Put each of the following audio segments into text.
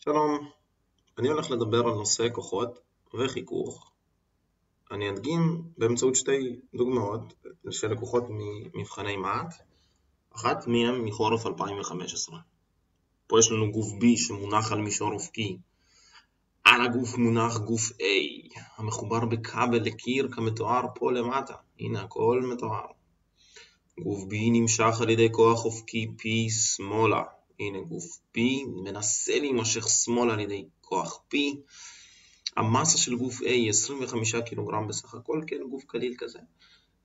שלום, אני הולך לדבר על נושא כוחות וחיכוך. אני אדגים באמצעות שתי דוגמאות של לקוחות ממבחני מה"ט, אחת מהן מחורף 2015. פה יש לנו גוף B שמונח על מישור אופקי. על הגוף מונח גוף A, המחובר בכבל לקיר כמתואר פה למטה. הנה הכל מתואר. גוף B נמשך על ידי כוח אופקי P שמאלה. הנה גוף P מנסה להימשך שמאלה על ידי כוח P. המסה של גוף A היא 25 קילוגרם בסך הכל, כן, גוף קליל כזה.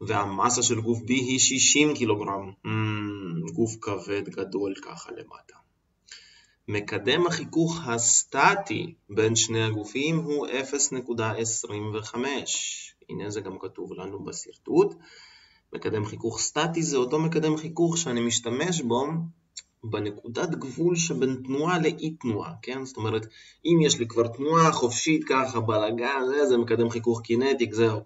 והמסה של גוף B היא 60 קילוגרם. גוף כבד גדול ככה למטה. מקדם החיכוך הסטטי בין שני הגופים הוא 0.25. הנה זה גם כתוב לנו בסרטוט. מקדם חיכוך סטטי זה אותו מקדם חיכוך שאני משתמש בו בנקודת גבול שבין תנועה לאי תנועה, כן? זאת אומרת, אם יש לי כבר תנועה חופשית ככה בלגן, זה מקדם חיכוך קינטיק, זהו.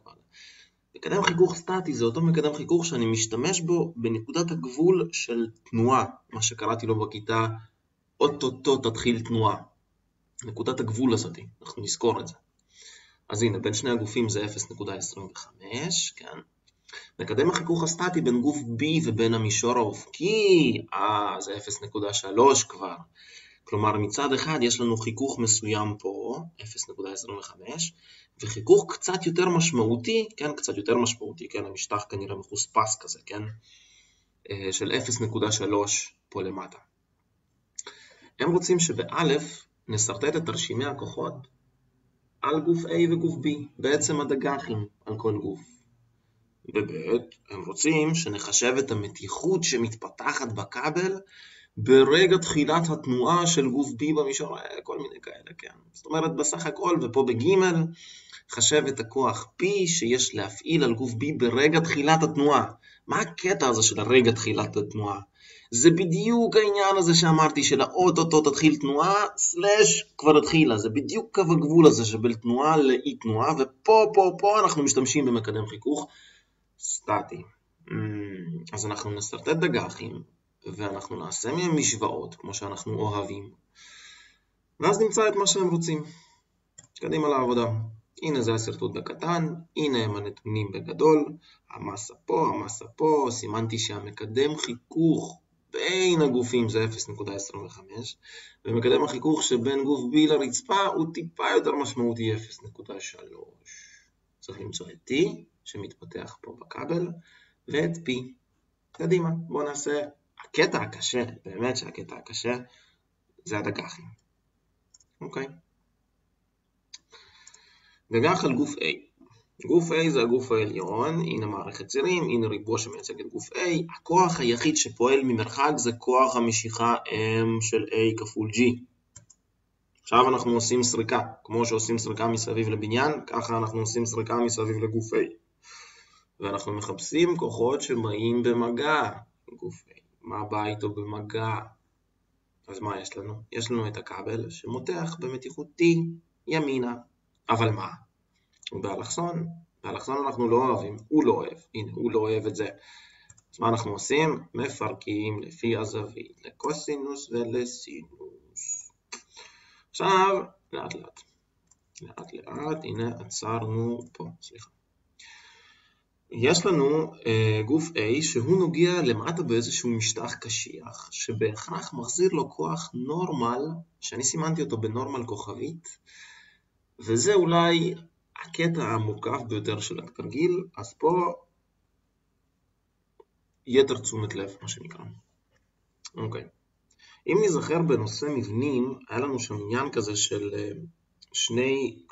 מקדם חיכוך סטטי זה אותו מקדם חיכוך שאני משתמש בו בנקודת הגבול של תנועה, מה שקראתי לו בכיתה, אוטוטו תתחיל תנועה. נקודת הגבול הזאת, אנחנו נזכור את זה. אז הנה, בין שני הגופים זה 0.25, כן? מקדם החיכוך הסטטי בין גוף B ובין המישור האופקי, זה 0.3 כבר. כלומר, מצד אחד יש לנו חיכוך מסוים פה, 0.25, וחיכוך קצת יותר משמעותי, כן, קצת יותר משמעותי, כן, המשטח כנראה מחוספס כזה, כן, של 0.3 פה למטה. הם רוצים שבאלף נסרטט את תרשימי הכוחות על גוף A וגוף B, בעצם הדגחים על כל גוף. וב' הם רוצים שנחשב את המתיחות שמתפתחת בכבל ברגע תחילת התנועה של גוף B במישור, כל מיני כאלה, כן. זאת אומרת, בסך הכל, ופה בג' חשב את הכוח P שיש להפעיל על גוף B ברגע תחילת התנועה. מה הקטע הזה של הרגע תחילת התנועה? זה בדיוק העניין הזה שאמרתי, של האוטוטו תתחיל תנועה, סלש כבר התחילה. זה בדיוק קו הגבול הזה שבין תנועה לאי תנועה, ופה אנחנו משתמשים במקדם חיכוך סטטי. אז אנחנו נסרטט דגחים, ואנחנו נעשה מהם משוואות, כמו שאנחנו אוהבים. ואז נמצא את מה שהם רוצים. קדימה לעבודה. הנה זה הסרטוט בקטן, הנה הם הנתונים בגדול, המסה פה, סימנתי שהמקדם חיכוך בין הגופים זה 0.25, ומקדם החיכוך שבין גוף B לרצפה הוא טיפה יותר משמעותי 0.3. צריך למצוא את T שמתפתח פה בכבל, ואת P. קדימה, בואו נעשה הקטע הקשה, באמת שהקטע הקשה זה הדגחים. אוקיי. דגח על גוף A. גוף A זה הגוף העליון, הנה מערכת צירים, הנה ריבוע שמייצג את גוף A. הכוח היחיד שפועל ממרחק זה כוח המשיכה M של A כפול G. עכשיו אנחנו עושים סריקה, כמו שעושים סריקה מסביב לבניין, ככה אנחנו עושים סריקה מסביב לגוף A. ואנחנו מחפשים כוחות שבאים במגע, גוף A. מה בא איתו במגע? אז מה יש לנו? יש לנו את הכבל שמותח במתיחות T ימינה. אבל מה? הוא באלכסון. באלכסון אנחנו לא אוהבים, הוא לא אוהב. הנה, הוא לא אוהב את זה. אז מה אנחנו עושים? מפרקים לפי הזווית, לקוסינוס ולסינוס. עכשיו, לאט לאט, הנה עצרנו פה, סליחה. יש לנו גוף A שהוא נוגע למטה באיזשהו משטח קשיח, שבהכרח מחזיר לו כוח נורמל, שאני סימנתי אותו בנורמל כוכבית, וזה אולי הקטע המורכב ביותר של התרגיל, אז פה יתר תשומת לב, מה שנקרא. אוקיי. אם נזכר בנושא מבנים, היה לנו שם עניין כזה של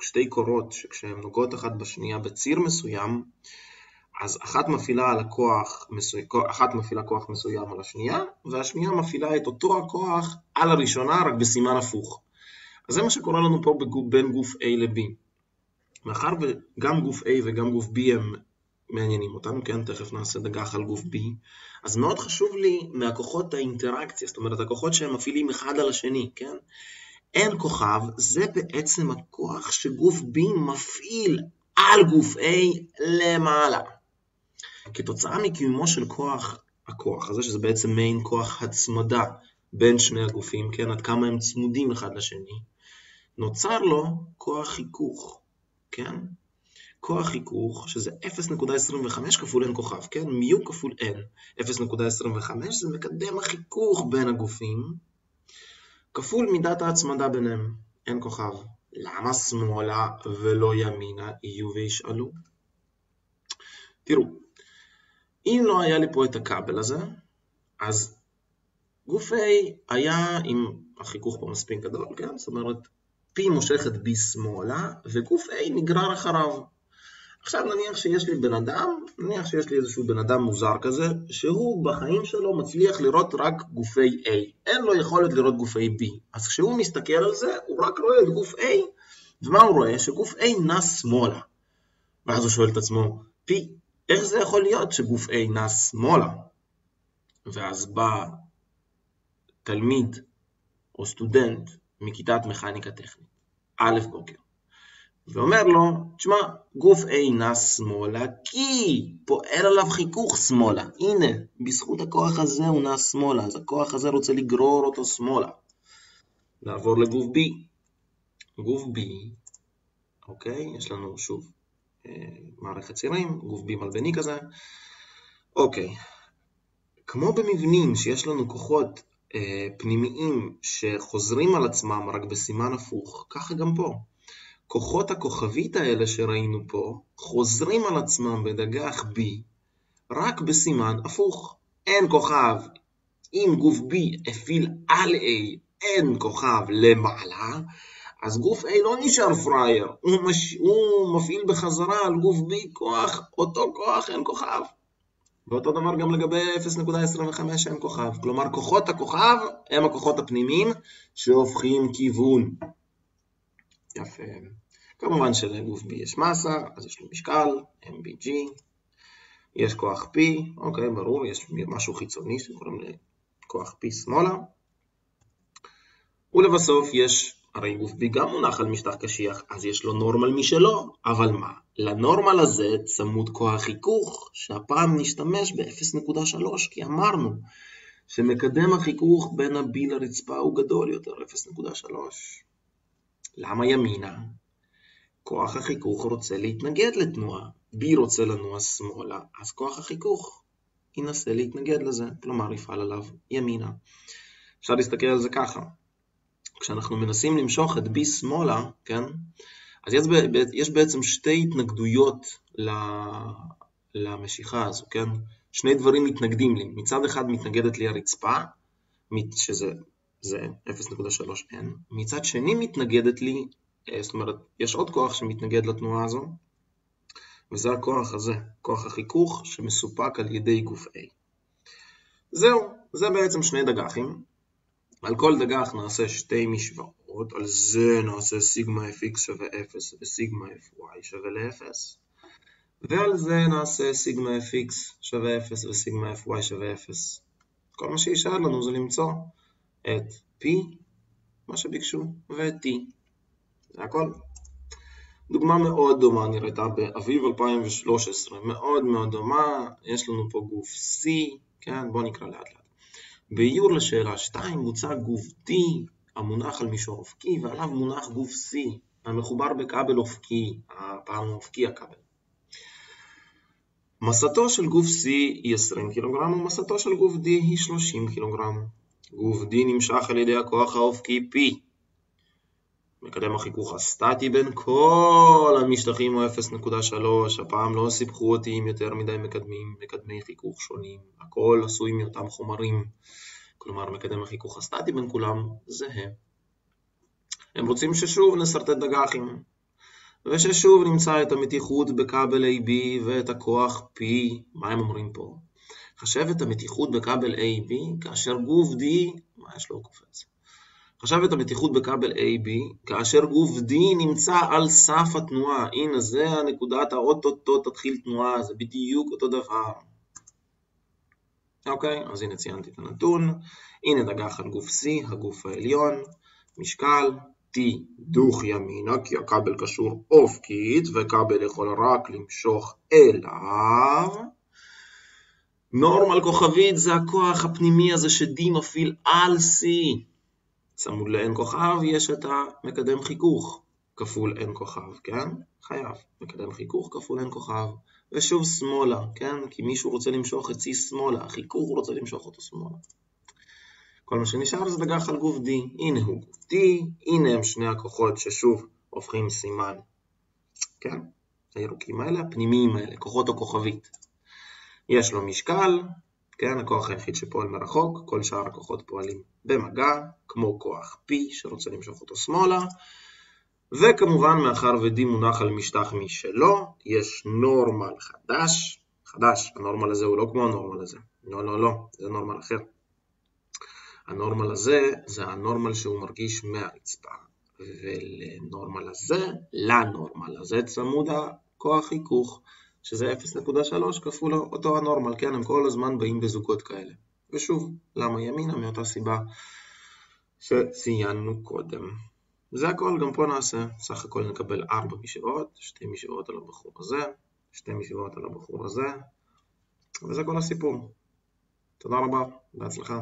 שתי קורות, שכשהן נוגעות אחת בשנייה בציר מסוים, אז אחת מפעילה כוח מסוים על השנייה, והשנייה מפעילה את אותו הכוח על הראשונה, רק בסימן הפוך. אז זה מה שקורה לנו פה בין גוף A ל-B. מאחר וגם גוף A וגם גוף B הם מעניינים אותנו, כן, תכף נעשה דגח על גוף B, אז מאוד חשוב לי מהכוחות האינטראקציה, זאת אומרת, הכוחות שהם מפעילים אחד על השני, כן? אין כוכב, זה בעצם הכוח שגוף B מפעיל על גוף A למעלה. כתוצאה מקיומו של הכוח הזה, שזה בעצם מעין כוח הצמדה בין שני הגופים, כן? עד כמה הם צמודים אחד לשני, נוצר לו כוח חיכוך, כן? כוח חיכוך, שזה 0.25 כפול n כוכב, כן? מיו כפול n. 0.25 זה מקדם החיכוך בין הגופים, כפול מידת ההצמדה ביניהם, n כוכב. למה שמאלה ולא ימינה יהיו וישאלו? תראו, אם לא היה לי פה את הכבל הזה, אז גוף A היה עם החיכוך פה מספיק גדול, כן? זאת אומרת, P מושכת B שמאלה, וגוף A נגרר אחריו. עכשיו נניח שיש לי בן אדם, נניח שיש לי איזשהו בן אדם מוזר כזה, שהוא בחיים שלו מצליח לראות רק גופי A. אין לו יכולת לראות גופי B. אז כשהוא מסתכל על זה, הוא רק רואה את גוף A, ומה הוא רואה? שגוף A נע שמאלה. ואז הוא שואל את עצמו, P, איך זה יכול להיות שגוף A נע שמאלה? ואז בא תלמיד או סטודנט מכיתת מכניקה טכנית, א' בוקר, ואומר לו, תשמע, גוף A נע שמאלה כי פועל עליו חיכוך שמאלה. הנה, בזכות הכוח הזה הוא נע שמאלה, אז הכוח הזה רוצה לגרור אותו שמאלה. נעבור לגוף B. גוף B, אוקיי, יש לנו שוב מערכת צירים, גוף B מלבני כזה. אוקיי, כמו במבנים שיש לנו כוחות פנימיים שחוזרים על עצמם רק בסימן הפוך, ככה גם פה. כוחות הכוכבית האלה שראינו פה חוזרים על עצמם בדגך B רק בסימן הפוך. n כוכב, אם גוף B הפעיל על A n כוכב למעלה, אז גוף A לא נשאר פרייר, הוא מפעיל בחזרה על גוף B כוח, אותו כוח n כוכב. ואותו דבר גם לגבי 0.25 n כוכב. כלומר, כוחות הכוכב הם הכוחות הפנימיים שהופכים כיוון. יפה. כמובן שלגוף B יש מסה, אז יש לו משקל, mbg. יש כוח P, אוקיי, ברור, יש משהו חיצוני שקוראים לכוח P שמאלה. ולבסוף יש, הרי גוף B גם מונח על משטח קשיח, אז יש לו נורמל משלו, אבל מה? לנורמל הזה צמוד כוח חיכוך, שהפעם נשתמש ב-0.3, כי אמרנו שמקדם החיכוך בין ה-B לרצפה הוא גדול יותר, 0.3. למה ימינה? כוח החיכוך רוצה להתנגד לתנועה, B רוצה לנוע שמאלה, אז כוח החיכוך ינסה להתנגד לזה, כלומר יפעל עליו ימינה. אפשר להסתכל על זה ככה, כשאנחנו מנסים למשוך את B שמאלה, כן? אז יש בעצם שתי התנגדויות למשיכה הזו, כן? שני דברים מתנגדים לי, מצד אחד מתנגדת לי הרצפה, שזה 0.3n, מצד שני מתנגדת לי, זאת אומרת, יש עוד כוח שמתנגד לתנועה הזו, וזה הכוח הזה, כוח החיכוך שמסופק על ידי גוף A. זהו, זה בעצם שני דגחים. על כל דגח נעשה שתי משוואות, על זה נעשה סיגמה fx שווה 0 וסיגמה fy שווה ל-0, ועל זה נעשה סיגמה fx שווה 0 וסיגמה fy שווה 0. כל מה שישאר לנו זה למצוא את p, מה שביקשו, ואת t. זה הכל. דוגמה מאוד דומה נראתה באביב 2013, מאוד מאוד דומה, יש לנו פה גוף C, כן? בואו נקרא לאט לאט. באיור לשאלה 2 מוצע גוף D המונח על מישור אופקי, ועליו מונח גוף C המחובר בכבל אופקי, הפעם אופקי הכבל. מסתו של גוף C היא 20 קילוגרם, ומסתו של גוף D היא 30 קילוגרם. גוף D נמשך על ידי הכוח האופקי P. מקדם החיכוך הסטטי בין כל המשטחים הוא 0.3, הפעם לא סיפחו אותי עם יותר מדי מקדמי חיכוך שונים, הכל עשוי מאותם חומרים, כלומר מקדם החיכוך הסטטי בין כולם זהה. הם רוצים ששוב נסרטט דגחים, וששוב נמצא את המתיחות בכבל AB ואת הכוח P. מה הם אומרים פה? חשב את המתיחות בכבל AB כאשר גוף D, מה יש לו קופץ? חשב את המתיחות בכבל AB כאשר גוף D נמצא על סף התנועה. הנה זה הנקודת האוטוטו תתחיל תנועה, זה בדיוק אותו דבר. אוקיי, אז הנה ציינתי את הנתון. הנה דגח על גוף C, הגוף העליון, משקל T דוך ימינה, כי הכבל קשור אופקית וכבל יכול רק למשוך אליו. נורמל כוכבית זה הכוח הפנימי הזה ש-D מפעיל על C. צמוד ל-N כוכב יש את המקדם חיכוך כפול N כוכב, כן? חייב. מקדם חיכוך כפול N כוכב. ושוב שמאלה, כן? כי מישהו רוצה למשוך את C שמאלה, החיכוך רוצה למשוך אותו שמאלה. כל מה שנשאר זה דגח על גוף D. הנה הוא גוף D, הנה הם שני הכוחות ששוב הופכים סימן. כן? הירוקים האלה, הפנימיים האלה, כוחות הכוכבית. יש לו משקל, כן? הכוח היחיד שפועל מרחוק, כל שאר הכוחות פועלים במגע, כמו כוח P שרוצה למשוך אותו שמאלה. וכמובן, מאחר ו-D מונח על משטח משלו, יש נורמל חדש, הנורמל הזה הוא לא כמו הנורמל הזה. לא, זה נורמל אחר. הנורמל הזה זה הנורמל שהוא מרגיש מהרצפה, לנורמל הזה צמוד הכוח חיכוך, שזה 0.3 כפול אותו הנורמל, כן? הם כל הזמן באים בזוגות כאלה. ושוב, למה ימינה? מאותה סיבה שציינו קודם. זה הכל, גם פה נעשה. סך הכל נקבל 4 משוואות, 2 משוואות על הבחור הזה, 2 משוואות על הבחור הזה, וזה כל הסיפור. תודה רבה, בהצלחה.